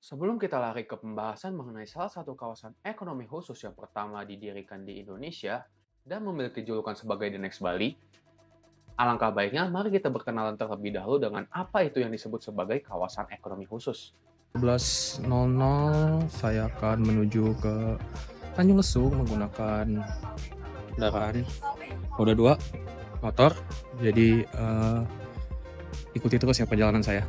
Sebelum kita lari ke pembahasan mengenai salah satu kawasan ekonomi khusus yang pertama didirikan di Indonesia dan memiliki julukan sebagai The Next Bali, alangkah baiknya mari kita berkenalan terlebih dahulu dengan apa itu yang disebut sebagai kawasan ekonomi khusus. 11.00 saya akan menuju ke Tanjung Lesung menggunakan kendaraan roda 2 motor. Jadi ikuti terus ya perjalanan saya.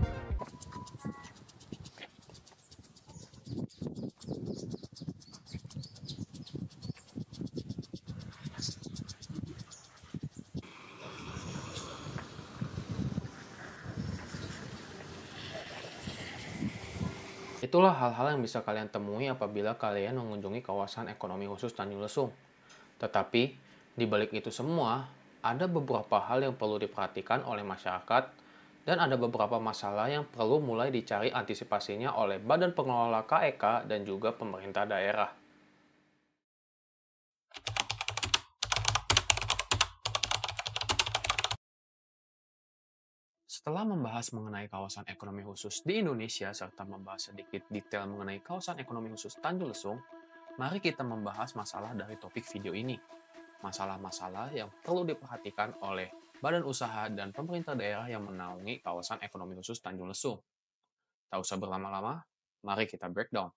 Itulah hal-hal yang bisa kalian temui apabila kalian mengunjungi kawasan ekonomi khusus Tanjung Lesung. Tetapi, di balik itu semua, ada beberapa hal yang perlu diperhatikan oleh masyarakat dan ada beberapa masalah yang perlu mulai dicari antisipasinya oleh Badan Pengelola KEK dan juga pemerintah daerah. Setelah membahas mengenai kawasan ekonomi khusus di Indonesia serta membahas sedikit detail mengenai kawasan ekonomi khusus Tanjung Lesung, mari kita membahas masalah dari topik video ini. Masalah-masalah yang perlu diperhatikan oleh badan usaha dan pemerintah daerah yang menaungi kawasan ekonomi khusus Tanjung Lesung. Tak usah berlama-lama, mari kita breakdown.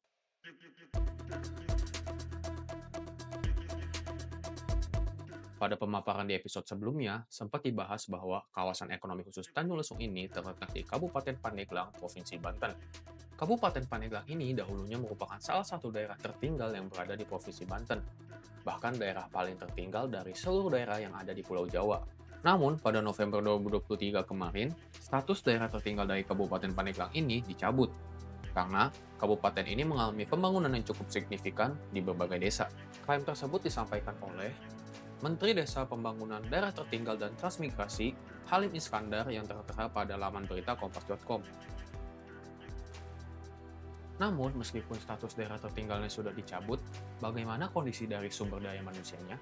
Pada pemaparan di episode sebelumnya, sempat dibahas bahwa kawasan ekonomi khusus Tanjung Lesung ini terletak di Kabupaten Pandeglang, Provinsi Banten. Kabupaten Pandeglang ini dahulunya merupakan salah satu daerah tertinggal yang berada di Provinsi Banten, bahkan daerah paling tertinggal dari seluruh daerah yang ada di Pulau Jawa. Namun, pada November 2023 kemarin, status daerah tertinggal dari Kabupaten Pandeglang ini dicabut, karena kabupaten ini mengalami pembangunan yang cukup signifikan di berbagai desa. Klaim tersebut disampaikan oleh Menteri Desa Pembangunan Daerah Tertinggal dan Transmigrasi, Halim Iskandar yang tertera pada laman berita kompas.com. Namun, meskipun status daerah tertinggalnya sudah dicabut, bagaimana kondisi dari sumber daya manusianya?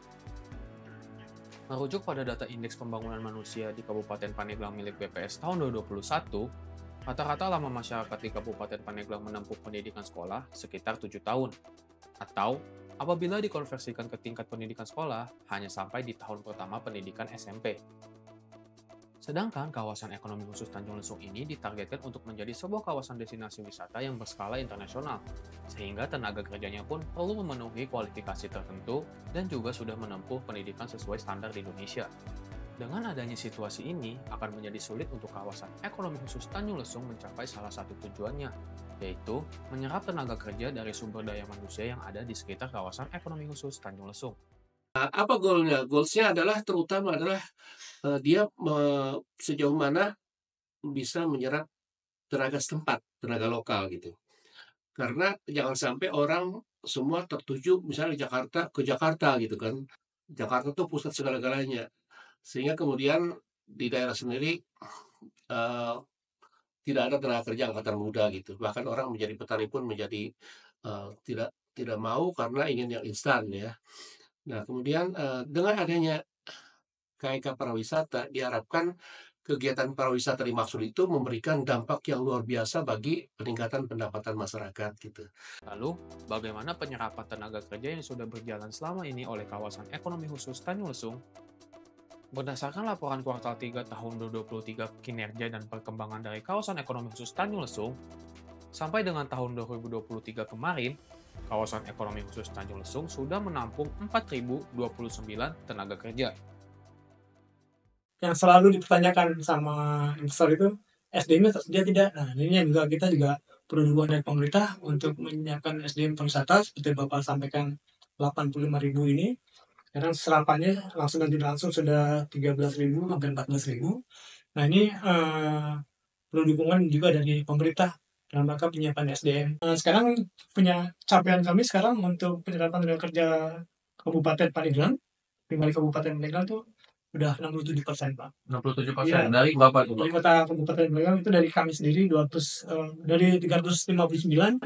Merujuk pada data Indeks Pembangunan Manusia di Kabupaten Pandeglang milik BPS tahun 2021, rata-rata lama masyarakat di Kabupaten Pandeglang menempuh pendidikan sekolah sekitar 7 tahun, atau apabila dikonversikan ke tingkat pendidikan sekolah, hanya sampai di tahun pertama pendidikan SMP. Sedangkan kawasan ekonomi khusus Tanjung Lesung ini ditargetkan untuk menjadi sebuah kawasan destinasi wisata yang berskala internasional, sehingga tenaga kerjanya pun perlu memenuhi kualifikasi tertentu dan juga sudah menempuh pendidikan sesuai standar di Indonesia. Dengan adanya situasi ini, akan menjadi sulit untuk kawasan ekonomi khusus Tanjung Lesung mencapai salah satu tujuannya, yaitu menyerap tenaga kerja dari sumber daya manusia yang ada di sekitar kawasan ekonomi khusus Tanjung Lesung. Apa goalnya? Goalsnya adalah terutama adalah dia sejauh mana bisa menyerap tenaga setempat, tenaga lokal gitu. Karena jangan sampai orang semua tertuju misalnya Jakarta gitu kan. Jakarta tuh pusat segala-galanya. Sehingga kemudian di daerah sendiri eee, tidak ada tenaga kerja angkatan muda gitu. Bahkan orang menjadi petani pun menjadi tidak tidak mau karena ingin yang instan ya. Nah kemudian dengan adanya KEK pariwisata diharapkan kegiatan pariwisata dimaksud itu memberikan dampak yang luar biasa bagi peningkatan pendapatan masyarakat gitu. Lalu, bagaimana penyerapan tenaga kerja yang sudah berjalan selama ini oleh kawasan ekonomi khusus Tanjung Lesung? Berdasarkan laporan kuartal 3 tahun 2023 kinerja dan perkembangan dari kawasan ekonomi khusus Tanjung Lesung, sampai dengan tahun 2023 kemarin, kawasan ekonomi khusus Tanjung Lesung sudah menampung 4.029 tenaga kerja. Yang selalu dipertanyakan sama investor itu, SDM-nya tersedia tidak? Nah, ini yang juga kita juga perlu dukungan dari pemerintah untuk menyiapkan SDM pariwisata seperti Bapak sampaikan 85.000 ini. Sekarang serapannya langsung sudah 13.000 sampai 14.000. Nah, ini perlu dukungan juga dari pemerintah dalam rangka penyiapan SDM. Sekarang punya capaian kami sekarang untuk penyerapan tenaga kerja Kabupaten Pandeglang, di Kabupaten Pandeglang itu udah 67%, Pak. 67% Iya. dari berapa tuh, Dari Pak? kota Kabupaten Pandeglang itu dari kami sendiri 200 dari 359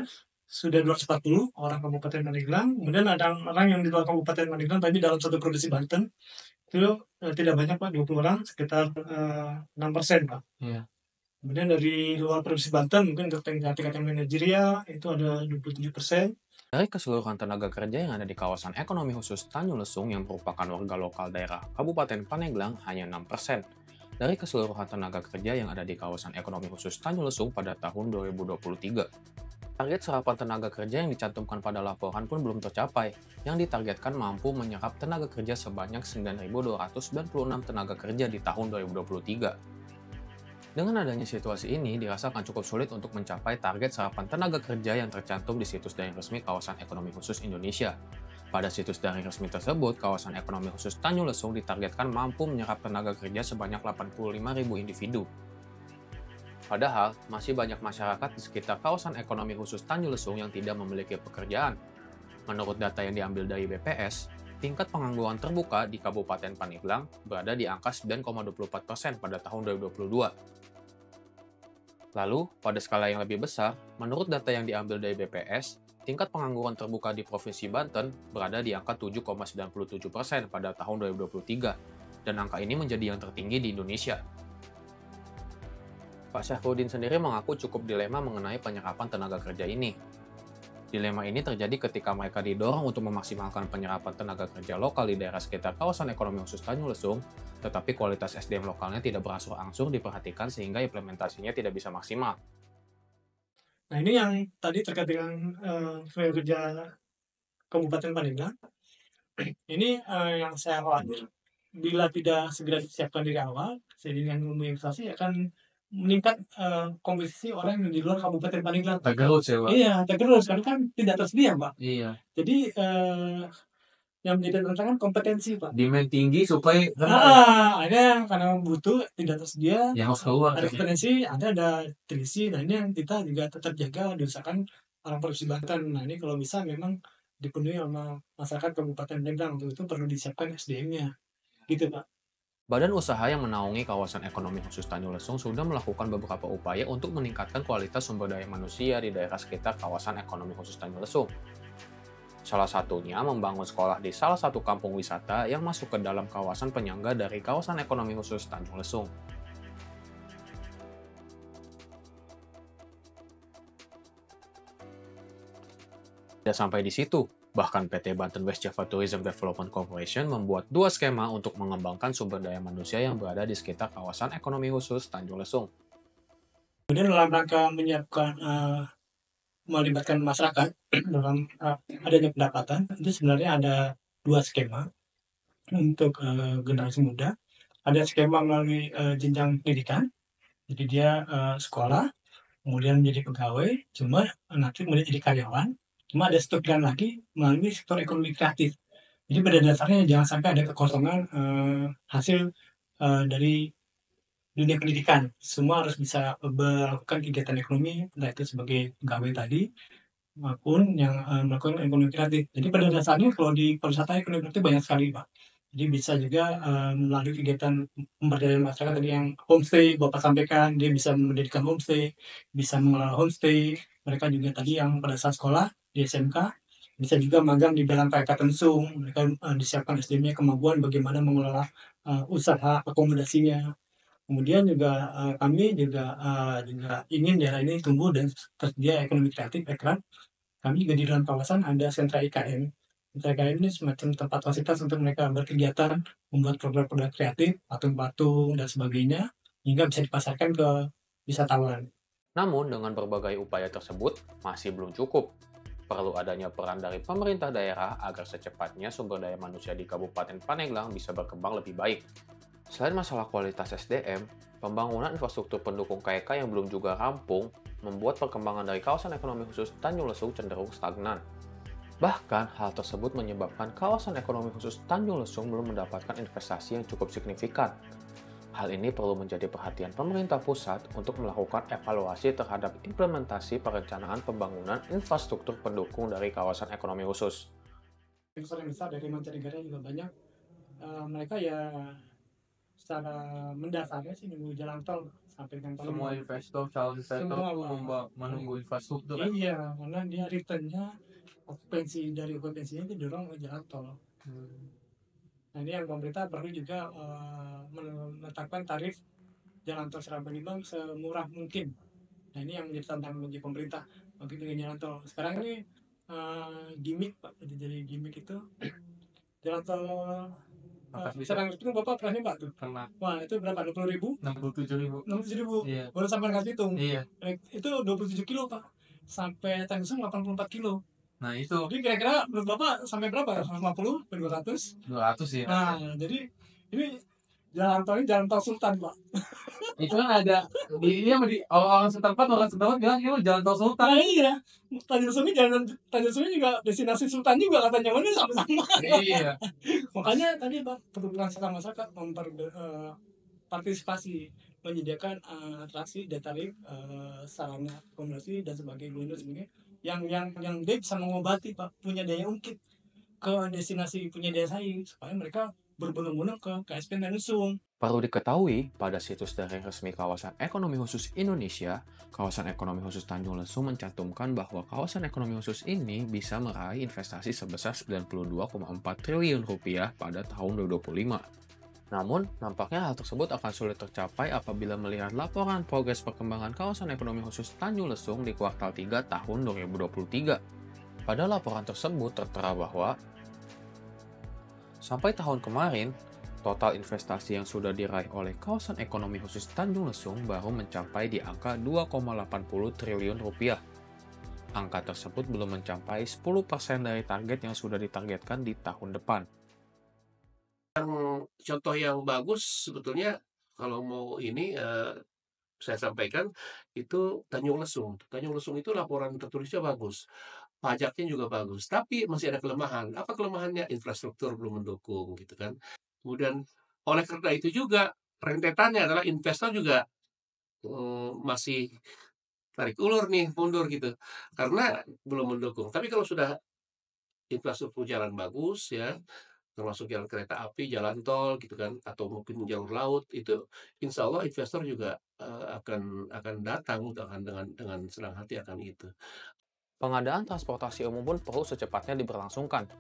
sudah 240 orang Kabupaten Pandeglang. Kemudian ada orang yang di luar Kabupaten Pandeglang tapi dalam satu provinsi Banten itu tidak banyak, Pak, 20 orang, sekitar 6%, Pak. Iya. Kemudian dari luar Provinsi Banten mungkin untuk tingkat manajerial itu ada 27%. Dari keseluruhan tenaga kerja yang ada di kawasan ekonomi khusus Tanjung Lesung yang merupakan warga lokal daerah Kabupaten Pandeglang hanya 6%. Dari keseluruhan tenaga kerja yang ada di kawasan ekonomi khusus Tanjung Lesung pada tahun 2023. Target serapan tenaga kerja yang dicantumkan pada laporan pun belum tercapai, yang ditargetkan mampu menyerap tenaga kerja sebanyak 9.296 tenaga kerja di tahun 2023. Dengan adanya situasi ini, dirasakan cukup sulit untuk mencapai target serapan tenaga kerja yang tercantum di situs daring resmi Kawasan Ekonomi Khusus Indonesia. Pada situs daring resmi tersebut, Kawasan Ekonomi Khusus Tanjung Lesung ditargetkan mampu menyerap tenaga kerja sebanyak 85.000 individu. Padahal, masih banyak masyarakat di sekitar Kawasan Ekonomi Khusus Tanjung Lesung yang tidak memiliki pekerjaan. Menurut data yang diambil dari BPS, tingkat pengangguran terbuka di Kabupaten Pandeglang berada di angka 9,24% pada tahun 2022. Lalu, pada skala yang lebih besar, menurut data yang diambil dari BPS, tingkat pengangguran terbuka di Provinsi Banten berada di angka 7,97% pada tahun 2023, dan angka ini menjadi yang tertinggi di Indonesia. Pak Syafruddin sendiri mengaku cukup dilema mengenai penyerapan tenaga kerja ini. Dilema ini terjadi ketika mereka didorong untuk memaksimalkan penyerapan tenaga kerja lokal di daerah sekitar kawasan ekonomi khusus Tanjung Lesung, tetapi kualitas SDM lokalnya tidak berangsur-angsur diperhatikan sehingga implementasinya tidak bisa maksimal. Nah ini yang tadi terkait dengan tenaga kerja Kabupaten Pandeglang. Ini yang saya khawatir bila tidak segera disiapkan dari awal, seiring dengan investasi akan meningkat komposisi orang yang di luar Kabupaten Pandeglang. Tergerus ya, Pak? Iya, tergerus karena kan tidak tersedia, Pak. Iya. Jadi yang menjadi tantangan kompetensi, Pak. Demand tinggi supaya ada karena butuh tidak tersedia. yang harus keluar. Ada kompetensi, ada terisi. Nah ini yang kita juga tetap jaga diusahakan orang Provinsi Banten. Nah ini kalau bisa memang dipenuhi sama masyarakat Kabupaten Pandeglang, untuk itu perlu disiapkan SDM-nya, gitu Pak. Badan usaha yang menaungi kawasan ekonomi khusus Tanjung Lesung sudah melakukan beberapa upaya untuk meningkatkan kualitas sumber daya manusia di daerah sekitar kawasan ekonomi khusus Tanjung Lesung. Salah satunya membangun sekolah di salah satu kampung wisata yang masuk ke dalam kawasan penyangga dari kawasan ekonomi khusus Tanjung Lesung. Tidak sampai di situ, bahkan PT Banten West Java Tourism Development Corporation membuat 2 skema untuk mengembangkan sumber daya manusia yang berada di sekitar kawasan ekonomi khusus Tanjung Lesung. Kemudian dalam rangka menyiapkan melibatkan masyarakat dalam adanya pendapatan, itu sebenarnya ada 2 skema untuk generasi muda. Ada skema melalui jenjang pendidikan, jadi dia sekolah, kemudian menjadi pegawai, cuma nanti kemudian jadi karyawan. Cuma ada satu pilihan lagi melalui sektor ekonomi kreatif. Jadi pada dasarnya jangan sampai ada kekosongan hasil dari dunia pendidikan. Semua harus bisa melakukan kegiatan ekonomi, entah itu sebagai pegawai tadi maupun yang melakukan ekonomi kreatif. Jadi pada dasarnya kalau di pariwisata ekonomi kreatif banyak sekali, Pak. Jadi bisa juga melalui kegiatan pemberdayaan masyarakat tadi yang homestay Bapak sampaikan, dia bisa mendirikan homestay, bisa mengelola homestay. Mereka juga tadi yang pada saat sekolah di SMK bisa juga magang di dalam PK Tensung. Mereka disiapkan SDM-nya, kemampuan bagaimana mengelola usaha akomodasinya. Kemudian juga kami juga ingin daerah ini tumbuh dan tersedia ekonomi kreatif, ekraf. Kami juga di dalam kawasan ada sentra IKN. Sentra IKN ini semacam tempat fasilitas untuk mereka berkegiatan, membuat produk-produk kreatif, patung-patung dan sebagainya, hingga bisa dipasarkan ke wisatawan. Namun, dengan berbagai upaya tersebut, masih belum cukup. Perlu adanya peran dari pemerintah daerah agar secepatnya sumber daya manusia di Kabupaten Pandeglang bisa berkembang lebih baik. Selain masalah kualitas SDM, pembangunan infrastruktur pendukung KEK yang belum juga rampung membuat perkembangan dari kawasan ekonomi khusus Tanjung Lesung cenderung stagnan. Bahkan, hal tersebut menyebabkan kawasan ekonomi khusus Tanjung Lesung belum mendapatkan investasi yang cukup signifikan. Hal ini perlu menjadi perhatian pemerintah pusat untuk melakukan evaluasi terhadap implementasi perencanaan pembangunan infrastruktur pendukung dari kawasan ekonomi khusus. Investor yang besar dari mancanegara juga banyak. Mereka ya secara mendasarnya sih nunggu jalan tol sampai dengan tahun. Semua investor, calon investor Semua, menunggu infrastruktur. Iya, karena dia return-nya okupansinya itu dorong ke jalan tol. Nah ini yang pemerintah perlu juga menetapkan tarif jalan tol Serang Palembang semurah mungkin. Nah ini yang menjadi tantangan bagi pemerintah bagi dengan jalan tol. Sekarang ini gimmick Pak, jadi gimmick itu jalan tol Serang itu Bapak pernah nyoba tuh? Pernah. Wah itu berapa? 20.000? 67.000. 67.000. Iya. Baru sampai Kasitung. Iya. Itu 27 kilo Pak. Sampai Tanjung 84 kilo. Nah itu. Jadi kira-kira menurut Bapak sampai berapa? 150 ke 200? 200 ya. Nah jadi ini jalan tol Sultan Pak. Itu kan ada di orang setempat bilang ini jalan tol Sultan. Nah iya, Tanjung Sumi juga destinasi Sultan juga katanya, mana sama-sama. Iya. Makanya tadi Pak, pertumbuhan serta masyarakat partisipasi menyediakan atraksi, daya tarik, sarana akomodasi dan sebagainya yang dia bisa mengobati Pak, punya daya ungkit ke destinasi punya daya saing supaya mereka berbondong-bondong ke KSP Tanjung Lesung. Perlu diketahui, pada situs daring resmi Kawasan Ekonomi Khusus Indonesia, Kawasan Ekonomi Khusus Tanjung Lesung mencantumkan bahwa kawasan ekonomi khusus ini bisa meraih investasi sebesar 92,4 triliun rupiah pada tahun 2025. Namun, nampaknya hal tersebut akan sulit tercapai apabila melihat laporan progres perkembangan kawasan ekonomi khusus Tanjung Lesung di kuartal 3 tahun 2023. Pada laporan tersebut tertera bahwa sampai tahun kemarin, total investasi yang sudah diraih oleh kawasan ekonomi khusus Tanjung Lesung baru mencapai di angka 2,80 triliun rupiah. Angka tersebut belum mencapai 10% dari target yang sudah ditargetkan di tahun depan. Contoh yang bagus sebetulnya kalau mau ini saya sampaikan itu Tanjung Lesung. Tanjung Lesung itu laporan tertulisnya bagus, pajaknya juga bagus, tapi masih ada kelemahan. Apa kelemahannya? Infrastruktur belum mendukung gitu kan. Kemudian oleh karena itu juga rentetannya adalah investor juga masih tarik ulur nih, mundur gitu, karena belum mendukung. Tapi kalau sudah infrastruktur jalan bagus ya, termasuk jalan kereta api, jalan tol gitu kan, atau mungkin jalur laut, itu insya Allah investor juga akan datang dengan senang hati akan itu. Pengadaan transportasi umum pun perlu secepatnya diberlangsungkan.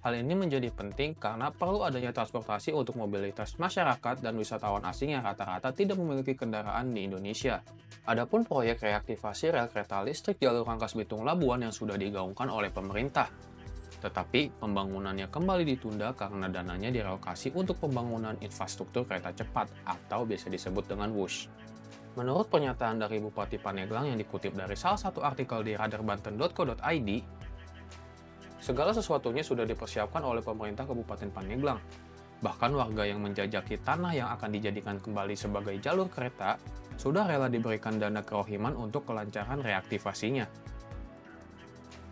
Hal ini menjadi penting karena perlu adanya transportasi untuk mobilitas masyarakat dan wisatawan asing yang rata-rata tidak memiliki kendaraan di Indonesia. Adapun proyek reaktivasi rel kereta listrik jalur Rangkas Bitung Labuan yang sudah digaungkan oleh pemerintah. Tetapi pembangunannya kembali ditunda karena dananya direlokasi untuk pembangunan infrastruktur kereta cepat atau biasa disebut dengan WUSH. Menurut pernyataan dari Bupati Pandeglang yang dikutip dari salah satu artikel di radarbanten.co.id, segala sesuatunya sudah dipersiapkan oleh pemerintah Kabupaten Pandeglang. Bahkan warga yang menjajaki tanah yang akan dijadikan kembali sebagai jalur kereta sudah rela diberikan dana kerohiman untuk kelancaran reaktivasinya.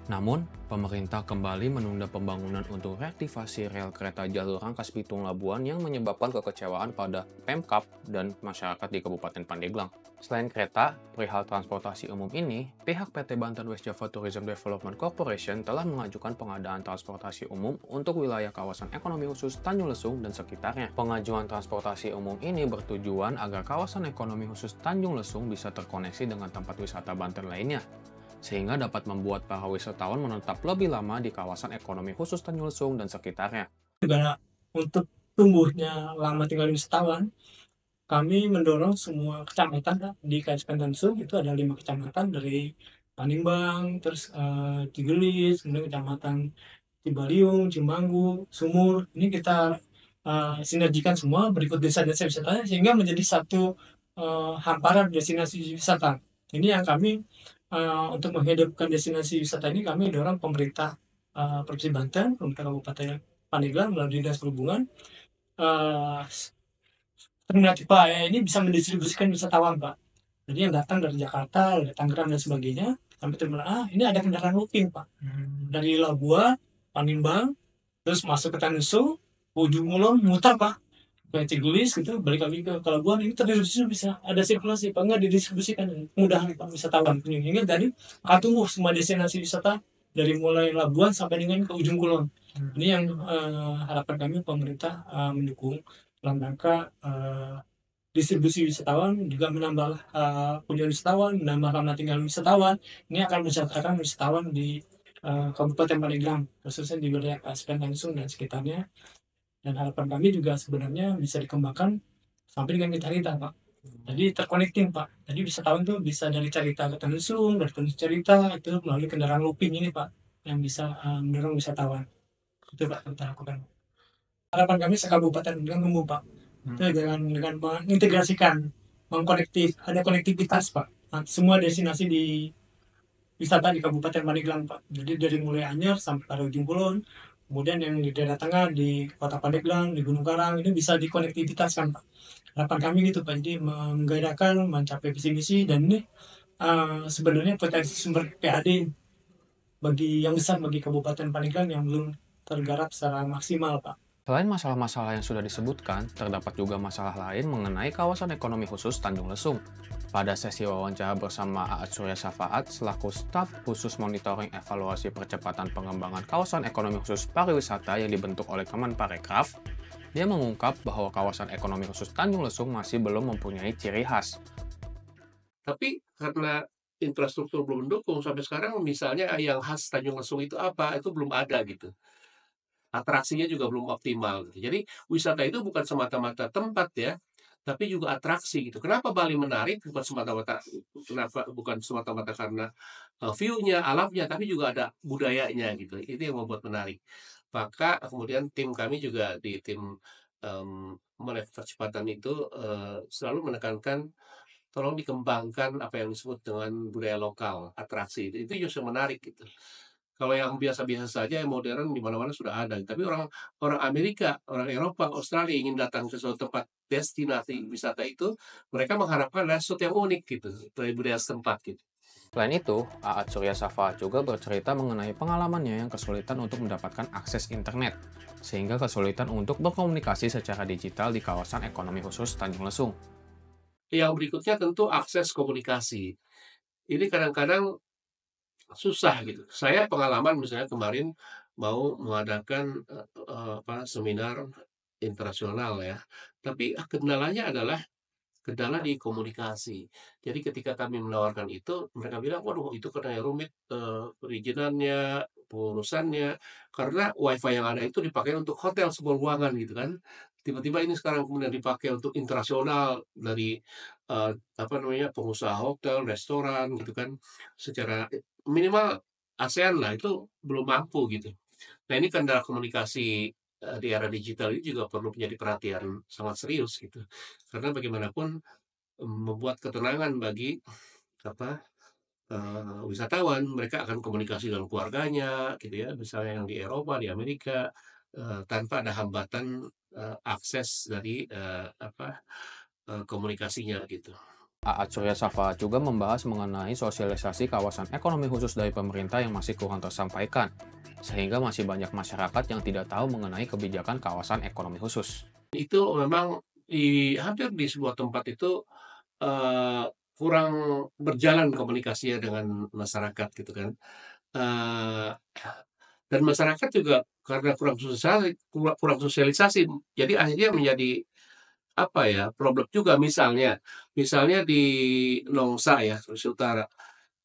Namun, pemerintah kembali menunda pembangunan untuk reaktivasi rel kereta jalur Rangkas Bitung Labuan yang menyebabkan kekecewaan pada Pemkab dan masyarakat di Kabupaten Pandeglang. Selain kereta, perihal transportasi umum ini, pihak PT Banten West Java Tourism Development Corporation telah mengajukan pengadaan transportasi umum untuk wilayah kawasan ekonomi khusus Tanjung Lesung dan sekitarnya. Pengajuan transportasi umum ini bertujuan agar kawasan ekonomi khusus Tanjung Lesung bisa terkoneksi dengan tempat wisata Banten lainnya, sehingga dapat membuat para wisatawan menetap lebih lama di kawasan ekonomi khusus Tanjung Lesung dan sekitarnya. Juga untuk tumbuhnya lama tinggal wisatawan, kami mendorong semua kecamatan di KSP Tanjung Lesung, itu ada 5 kecamatan dari Panimbang, terus Cigelis, kemudian kecamatan Cibaliung, Cimanggu, Sumur. Ini kita sinergikan semua berikut desa-desa wisata sehingga menjadi satu hamparan destinasi wisata. Ini yang kami untuk menghidupkan destinasi wisata ini kami dorong pemerintah Provinsi Banten, pemerintah Kabupaten Pandeglang melalui Dinas Perhubungan. Terminal tipe A ini bisa mendistribusikan wisatawan Pak. Jadi yang datang dari Jakarta, dari Tangerang dan sebagainya, sampai terminal A, ini ada kendaraan looping Pak. Dari Labuan, Panimbang, terus masuk ke Tanjung Lesung, ujung Ulon, muter Pak. Ke Cigelis gitu, balik lagi ke Labuan, ini terdistribusi bisa ada sirkulasi, Pak, enggak didistribusikan, mudah Pak wisatawan. Hingga tadi akan tumbuh semua destinasi wisata dari mulai Labuan sampai dengan ke ujung Kulon. Ini yang harapan kami pemerintah mendukung dalam rangka distribusi wisatawan, juga menambah kunjungan wisatawan, menambah lama tinggal wisatawan. Ini akan mensejahterakan wisatawan di Kabupaten Pandeglang, khususnya di wilayah KSP Tanjung Lesung dan sekitarnya. Dan harapan kami juga sebenarnya bisa dikembangkan sampai dengan kita Pak. Jadi terconnecting Pak. Jadi wisatawan tuh bisa dari cerita ke Tanjung Lesung, dari Tanjung cerita itu melalui kendaraan looping ini Pak, yang bisa mendorong wisatawan. Itu Pak yang kita lakukan. Harapan kami sekabupaten dengan umum Pak, itu dengan mengintegrasikan, ada konektivitas Pak. Semua destinasi di wisata di Kabupaten Pandeglang Pak. Jadi dari mulai Anyer sampai pada ujung Kulon, kemudian yang di daerah tengah di Kota Pandeglang, di Gunung Karang ini bisa dikonektivitaskan Pak. Harapan kami gitu Pak, jadi menggairahkan mencapai visi misi, dan ini sebenarnya potensi sumber PAD yang besar bagi Kabupaten Pandeglang yang belum tergarap secara maksimal Pak. Selain masalah-masalah yang sudah disebutkan, terdapat juga masalah lain mengenai kawasan ekonomi khusus Tanjung Lesung. Pada sesi wawancara bersama Aat Surya Safaat selaku staf khusus monitoring evaluasi percepatan pengembangan kawasan ekonomi khusus pariwisata yang dibentuk oleh Kemenparekraf, dia mengungkap bahwa kawasan ekonomi khusus Tanjung Lesung masih belum mempunyai ciri khas. Tapi karena infrastruktur belum mendukung, sampai sekarang misalnya yang khas Tanjung Lesung itu apa, itu belum ada gitu. Atraksinya juga belum optimal gitu. Jadi wisata itu bukan semata-mata tempat ya, tapi juga atraksi gitu. Kenapa Bali menarik? Bukan semata-mata karena view-nya, alamnya, tapi juga ada budayanya gitu. Itu yang membuat menarik. Maka kemudian tim kami juga di tim Melek Percepatan itu selalu menekankan tolong dikembangkan apa yang disebut dengan budaya lokal, atraksi. Itu justru menarik gitu. Kalau yang biasa-biasa saja, yang modern di mana-mana sudah ada. Tapi orang Amerika, orang Eropa, Australia ingin datang ke suatu tempat destinasi wisata itu, mereka mengharapkan ada sesuatu yang unik gitu dari budaya setempat gitu. Selain itu, Aat Surya Safaat juga bercerita mengenai pengalamannya yang kesulitan untuk mendapatkan akses internet, sehingga kesulitan untuk berkomunikasi secara digital di kawasan ekonomi khusus Tanjung Lesung. Yang berikutnya tentu akses komunikasi. Ini kadang-kadang susah gitu. Saya pengalaman misalnya kemarin mau mengadakan seminar internasional ya, tapi kendalanya adalah kendala di komunikasi. Jadi ketika kami menawarkan itu, mereka bilang, "Waduh itu katanya rumit, perizinannya, pengurusannya." Karena WiFi yang ada itu dipakai untuk hotel sebuah ruangan gitu kan. Tiba-tiba ini sekarang kemudian dipakai untuk internasional dari, pengusaha hotel, restoran gitu kan. Secara minimal ASEAN lah, itu belum mampu gitu. Nah ini kendala komunikasi, di era digital ini juga perlu menjadi perhatian sangat serius gitu. Karena bagaimanapun, membuat ketenangan bagi apa, wisatawan, mereka akan komunikasi dengan keluarganya gitu ya, misalnya yang di Eropa, di Amerika, tanpa ada hambatan, akses dari, komunikasinya gitu. Aat Surya Safaat juga membahas mengenai sosialisasi kawasan ekonomi khusus dari pemerintah yang masih kurang tersampaikan, sehingga masih banyak masyarakat yang tidak tahu mengenai kebijakan kawasan ekonomi khusus. Itu memang hampir di sebuah tempat itu, kurang berjalan komunikasinya dengan masyarakat gitu kan. Eee, dan masyarakat juga karena kurang sosialisasi, jadi akhirnya menjadi, problem juga misalnya di Nongsa ya, Sulawesi Utara,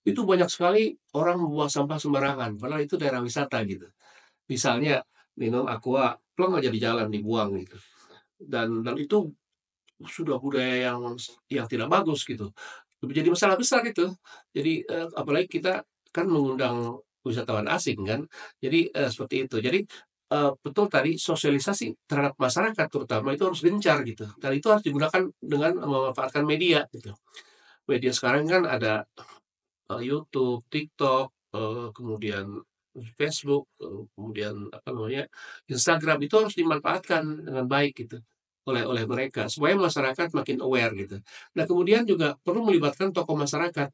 itu banyak sekali orang membuang sampah sembarangan, padahal itu daerah wisata gitu. Misalnya minum Aqua, plong aja di jalan dibuang gitu, dan itu sudah budaya yang tidak bagus gitu. Jadi masalah besar itu. Jadi, apalagi kita kan mengundang wisatawan asing kan, jadi, seperti itu. Jadi, betul tadi sosialisasi terhadap masyarakat terutama itu harus gencar gitu, dan itu harus digunakan dengan memanfaatkan media gitu. Media sekarang kan ada, YouTube, TikTok, kemudian Facebook, kemudian Instagram, itu harus dimanfaatkan dengan baik gitu oleh mereka supaya masyarakat makin aware gitu. Nah kemudian juga perlu melibatkan tokoh masyarakat.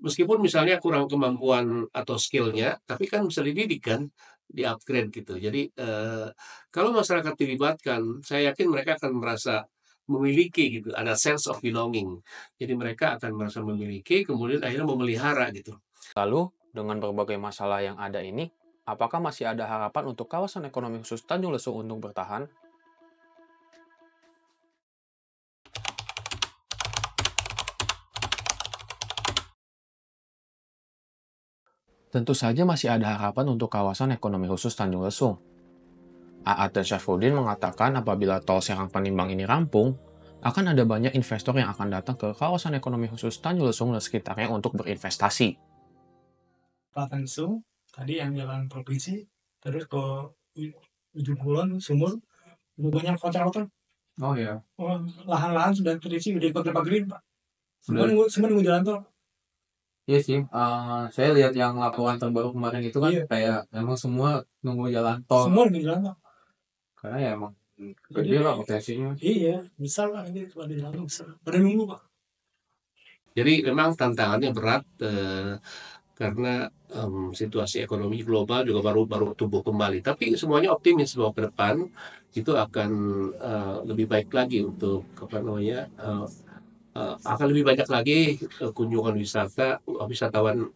Meskipun misalnya kurang kemampuan atau skill-nya, tapi kan bisa dididik kan, di-upgrade gitu. Jadi, kalau masyarakat dilibatkan, saya yakin mereka akan merasa memiliki gitu, ada sense of belonging. Jadi mereka akan merasa memiliki, kemudian akhirnya memelihara gitu. Lalu, dengan berbagai masalah yang ada ini, apakah masih ada harapan untuk kawasan ekonomi khusus Tanjung Lesung untuk bertahan? Tentu saja masih ada harapan untuk kawasan ekonomi khusus Tanjung Lesung. Aat dan Syafruddin mengatakan apabila tol Serang Penimbang ini rampung, akan ada banyak investor yang akan datang ke kawasan ekonomi khusus Tanjung Lesung dan sekitarnya untuk berinvestasi. Tanjung tadi yang jalan provinsi, terus ke ujung kulon Sumur, udah banyak hotel-hotel. Oh iya. Lahan-lahan sudah terisi, udah dipagerin Pak. Sudah. Semua nunggu jalan tol. Iya sih, saya lihat yang laporan terbaru kemarin itu kan Iya. kayak emang semua nunggu jalan tol. Semua nunggu jalan tol. Karena ya emang gede lah potensinya. Iya, besar lah ini kalau ada jalan tol besar. Pada nunggu Pak. Jadi memang tantangannya berat karena situasi ekonomi global juga baru tumbuh kembali. Tapi semuanya optimis bahwa ke depan itu akan lebih baik lagi untuk akan lebih banyak lagi kunjungan wisatawan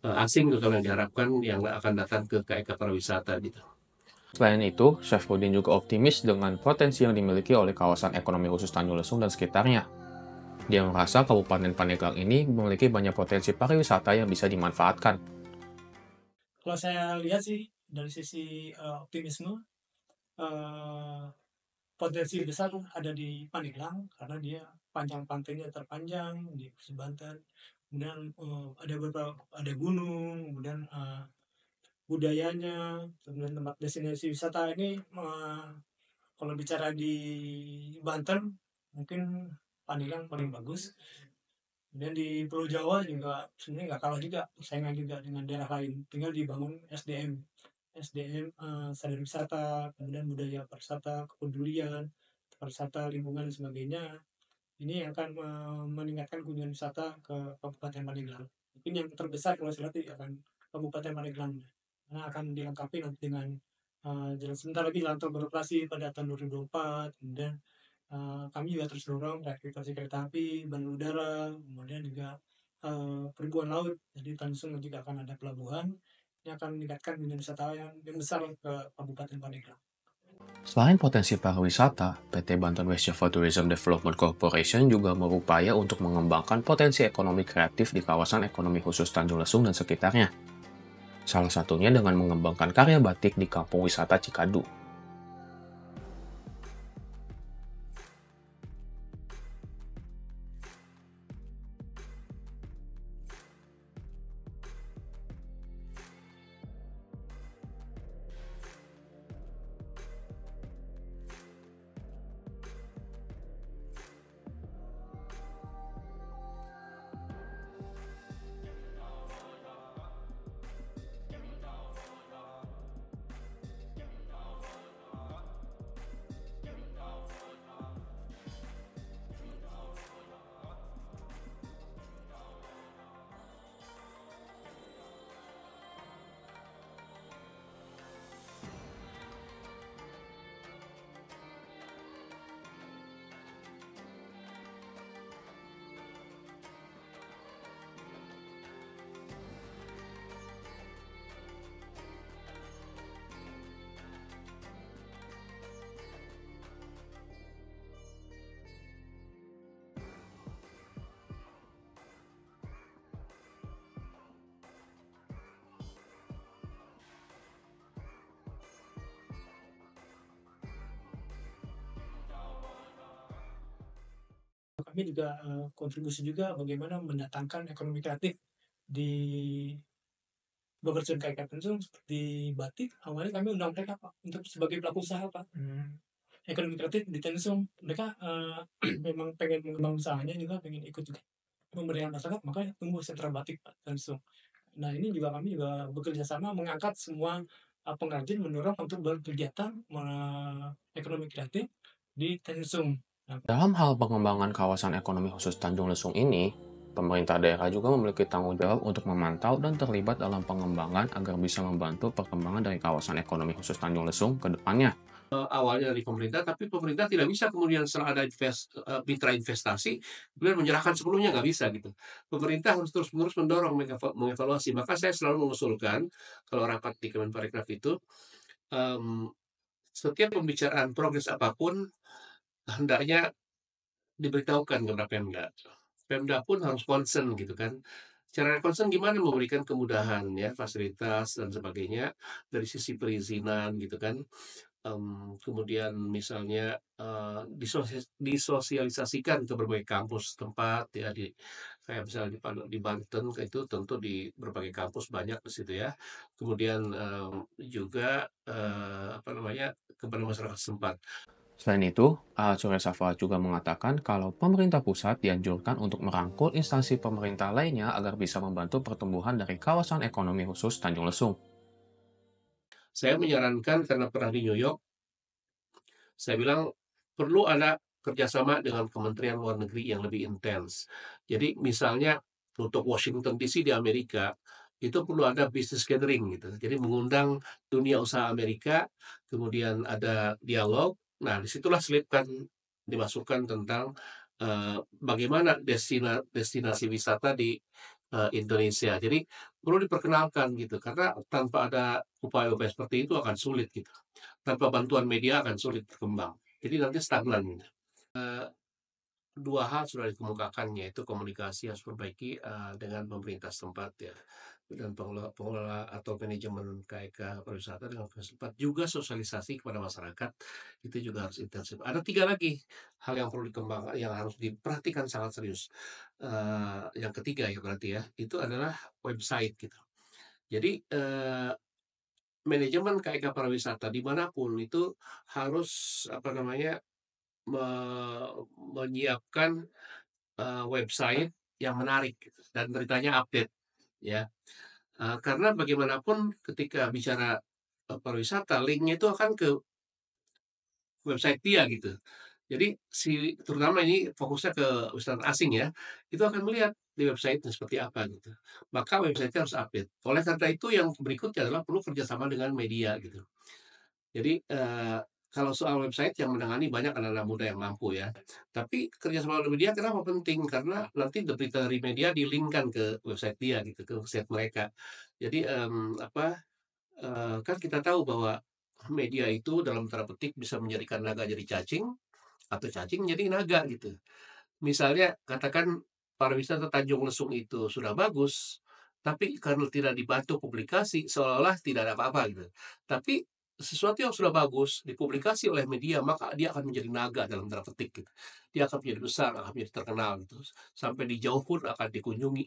asing gitu yang diharapkan yang akan datang ke KEK Pariwisata gitu. Selain itu, Chef Pudin juga optimis dengan potensi yang dimiliki oleh kawasan ekonomi khusus Tanjung Lesung dan sekitarnya. Dia merasa Kabupaten Pandeglang ini memiliki banyak potensi pariwisata yang bisa dimanfaatkan. Kalau saya lihat sih dari sisi optimisme, potensi besar ada di Pandeglang karena dia panjang pantainya terpanjang di Banten. Kemudian ada gunung, kemudian budayanya, kemudian tempat destinasi wisata ini kalau bicara di Banten mungkin Pandeglang paling bagus. Dan di Pulau Jawa juga sebenarnya nggak kalah juga persaingan juga dengan daerah lain. Tinggal dibangun SDM sadar wisata, kemudian budaya pariwisata, kepedulian, pariwisata lingkungan dan sebagainya. Ini yang akan meningkatkan kunjungan wisata ke Kabupaten Pandeglang. Mungkin yang terbesar kalau saya lihat akan Kabupaten Pandeglang, karena akan dilengkapi nanti dengan sebentar lagi jalan tol beroperasi pada tahun 2024. Kemudian kami juga terus dorong reaktivasi kereta api, bandar udara, kemudian juga perhubungan laut. Jadi Tanjung juga akan ada pelabuhan yang akan meningkatkan minat wisatawan yang besar ke Kabupaten Pandeglang. Selain potensi pariwisata, PT Banten West Java Tourism Development Corporation juga berupaya untuk mengembangkan potensi ekonomi kreatif di kawasan ekonomi khusus Tanjung Lesung dan sekitarnya. Salah satunya dengan mengembangkan karya batik di Kampung Wisata Cikadu. Kami juga kontribusi juga bagaimana mendatangkan ekonomi kreatif di beberapa KEK Tanjung seperti batik. Awalnya kami undang mereka Pak untuk sebagai pelaku usaha Pak. Ekonomi kreatif di Tanjung, mereka memang pengen mengembang usahanya juga, pengen ikut juga pemberdayaan masyarakat, makanya tumbuh sentra batik Pak Tanjung. Nah ini juga kami juga bekerja sama mengangkat semua pengrajin, mendorong untuk berkegiatan ekonomi kreatif di Tanjung. Dalam hal pengembangan kawasan ekonomi khusus Tanjung Lesung ini, pemerintah daerah juga memiliki tanggung jawab untuk memantau dan terlibat dalam pengembangan agar bisa membantu perkembangan dari kawasan ekonomi khusus Tanjung Lesung ke depannya. Awalnya dari pemerintah, tapi pemerintah tidak bisa kemudian setelah ada mitra investasi, kemudian menyerahkan sepenuhnya, nggak bisa gitu. Pemerintah harus terus-menerus mendorong, mengevaluasi. Maka saya selalu mengusulkan, kalau rapat di Kemenparekraf itu, setiap pembicaraan progres apapun, hendaknya diberitahukan kepada Pemda. Pemda pun harus concern gitu kan. Cara concern gimana memberikan kemudahan ya, fasilitas dan sebagainya dari sisi perizinan gitu kan. kemudian misalnya disosialisasikan ke berbagai kampus tempat ya, kayak misalnya di Banten itu tentu di berbagai kampus banyak di situ ya. Kemudian juga apa namanya, kepada masyarakat setempat. Selain itu, Surya Safa juga mengatakan kalau pemerintah pusat dianjurkan untuk merangkul instansi pemerintah lainnya agar bisa membantu pertumbuhan dari kawasan ekonomi khusus Tanjung Lesung. Saya menyarankan karena pernah di New York, saya bilang perlu ada kerjasama dengan Kementerian Luar Negeri yang lebih intens. Jadi misalnya untuk Washington DC di Amerika, itu perlu ada business gathering gitu. Jadi mengundang dunia usaha Amerika, kemudian ada dialog. Nah, disitulah selipkan dimasukkan tentang bagaimana destinasi wisata di Indonesia. Jadi perlu diperkenalkan gitu, karena tanpa ada upaya-upaya seperti itu akan sulit gitu. Tanpa bantuan media akan sulit berkembang. Jadi nanti stagnan. Dua hal sudah dikemukakan, yaitu komunikasi harus perbaiki dengan pemerintah setempat ya, dan pengelola atau manajemen KEK pariwisata dengan setempat, juga sosialisasi kepada masyarakat itu juga harus intensif. Ada 3 lagi hal yang perlu dikembangkan, yang harus diperhatikan sangat serius. Yang ketiga ya berarti ya, itu adalah website gitu. Jadi manajemen KEK pariwisata dimanapun itu harus apa namanya, menyiapkan website yang menarik gitu, dan beritanya update ya. Karena bagaimanapun ketika bicara pariwisata, linknya itu akan ke website dia gitu. Jadi terutama ini fokusnya ke wisatawan asing ya, itu akan melihat di website-nya seperti apa gitu. Maka website-nya harus update. Oleh karena itu yang berikutnya adalah perlu kerjasama dengan media gitu. Jadi kalau soal website yang menangani banyak anak-anak muda yang mampu ya. Tapi kerjasama dengan media kenapa penting? Karena nanti berita dari media di-link-kan ke website dia gitu, ke website mereka. Jadi kan kita tahu bahwa media itu dalam tanda petik bisa menjadikan naga jadi cacing, atau cacing jadi naga gitu. Misalnya katakan pariwisata Tanjung Lesung itu sudah bagus, tapi karena tidak dibantu publikasi seolah-olah tidak ada apa-apa gitu. Tapi sesuatu yang sudah bagus dipublikasi oleh media, maka dia akan menjadi naga dalam tanda petik gitu. Dia akan menjadi besar, akan menjadi terkenal gitu. Sampai di jauh pun akan dikunjungi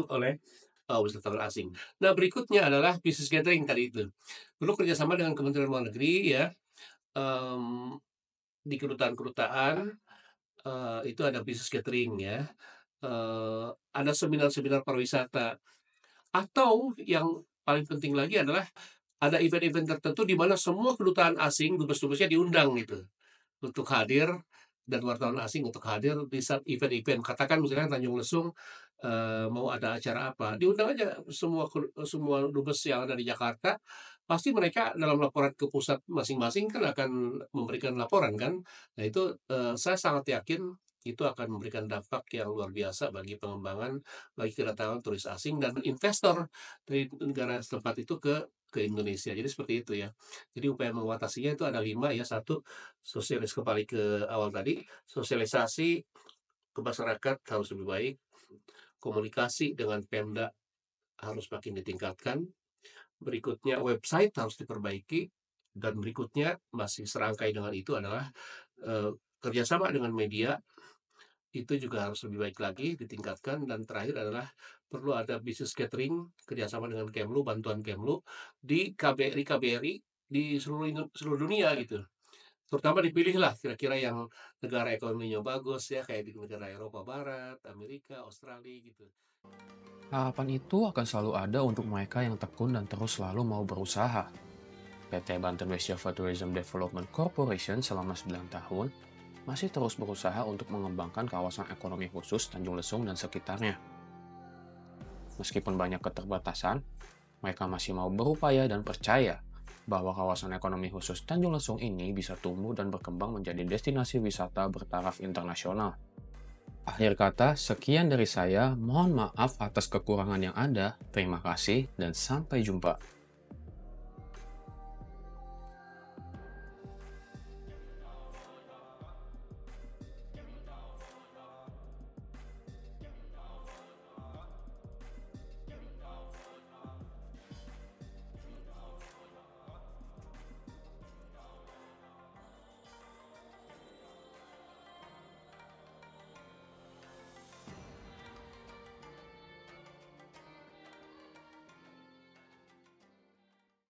oleh wisatawan asing. Nah, berikutnya adalah business gathering tadi itu. Perlu kerjasama dengan Kementerian Luar Negeri ya, di kedutaan-kedutaan itu ada business gathering ya, ada seminar-seminar pariwisata, atau yang paling penting lagi adalah ada event-event tertentu di mana semua kedutaan asing, dubes-dubesnya diundang gitu untuk hadir, dan wartawan asing untuk hadir di saat event-event. Katakan misalnya Tanjung Lesung mau ada acara apa, diundang aja semua dubes yang ada di Jakarta. Pasti mereka dalam laporan ke pusat masing-masing kan akan memberikan laporan kan. Nah itu saya sangat yakin itu akan memberikan dampak yang luar biasa bagi pengembangan, bagi kedatangan turis asing dan investor dari negara setempat itu ke Indonesia. Jadi seperti itu ya. Jadi upaya mengatasinya itu ada 5 ya. 1, kembali ke awal tadi, sosialisasi ke masyarakat harus lebih baik, komunikasi dengan Pemda harus makin ditingkatkan, berikutnya website harus diperbaiki, dan berikutnya masih serangkai dengan itu adalah kerjasama dengan media itu juga harus lebih baik lagi ditingkatkan, dan terakhir adalah perlu ada business gathering kerjasama dengan Kemlu, bantuan Kemlu di KBRI di seluruh dunia gitu. Terutama dipilihlah kira-kira yang negara ekonominya bagus ya, kayak di negara Eropa Barat, Amerika, Australia gitu. Harapan itu akan selalu ada untuk mereka yang tekun dan terus selalu mau berusaha. PT Banten West Java Tourism Development Corporation selama 9 tahun masih terus berusaha untuk mengembangkan kawasan ekonomi khusus Tanjung Lesung dan sekitarnya. Meskipun banyak keterbatasan, mereka masih mau berupaya dan percaya bahwa kawasan ekonomi khusus Tanjung Lesung ini bisa tumbuh dan berkembang menjadi destinasi wisata bertaraf internasional. Akhir kata, sekian dari saya. Mohon maaf atas kekurangan yang ada. Terima kasih dan sampai jumpa.